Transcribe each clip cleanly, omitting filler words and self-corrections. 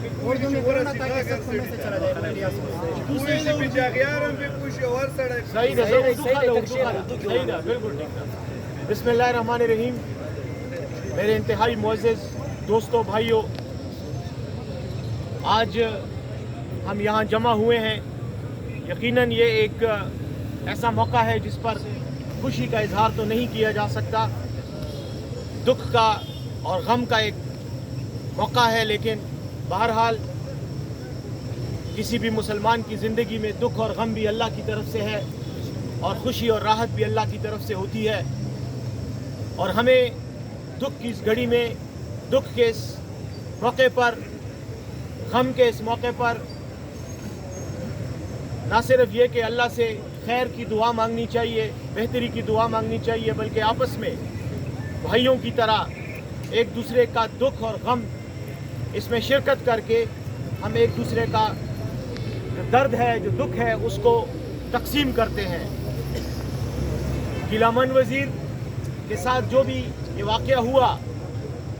اردو میں بولنا تاکہ سب کو میسج چلا جائے پوری ریاست صحیح ہے بالکل ٹھیک ہے. بسم اللہ الرحمن الرحیم. میرے انتہائی معزز دوستوں بھائیوں، آج ہم یہاں جمع ہوئے ہیں. یقیناً یہ ایک ایسا موقع ہے جس پر خوشی کا اظہار تو نہیں کیا جا سکتا، دکھ کا اور غم کا ایک موقع ہے. لیکن بہرحال کسی بھی مسلمان کی زندگی میں دکھ اور غم بھی اللہ کی طرف سے ہے، اور خوشی اور راحت بھی اللہ کی طرف سے ہوتی ہے. اور ہمیں دکھ کی اس گھڑی میں، دکھ کے اس موقع پر، غم کے اس موقع پر نہ صرف یہ کہ اللہ سے خیر کی دعا مانگنی چاہیے، بہتری کی دعا مانگنی چاہیے، بلکہ آپس میں بھائیوں کی طرح ایک دوسرے کا دکھ اور غم اس میں شرکت کر کے ہم ایک دوسرے کا جو درد ہے، جو دکھ ہے، اس کو تقسیم کرتے ہیں. غلام وزیر کے ساتھ جو بھی یہ واقعہ ہوا،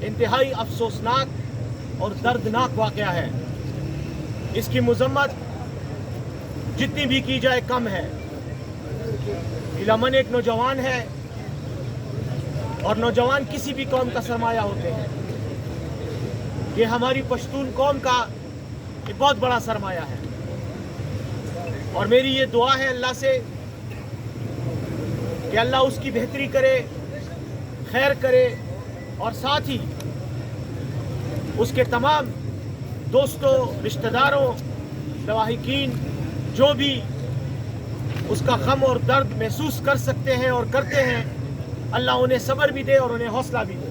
انتہائی افسوسناک اور دردناک واقعہ ہے. اس کی مذمت جتنی بھی کی جائے کم ہے. غلام ایک نوجوان ہے، اور نوجوان کسی بھی قوم کا سرمایہ ہوتے ہیں. یہ ہماری پشتون قوم کا ایک بہت بڑا سرمایہ ہے، اور میری یہ دعا ہے اللہ سے کہ اللہ اس کی بہتری کرے، خیر کرے، اور ساتھ ہی اس کے تمام دوستوں، رشتہ داروں، لواحقین جو بھی اس کا غم اور درد محسوس کر سکتے ہیں اور کرتے ہیں، اللہ انہیں صبر بھی دے اور انہیں حوصلہ بھی دے.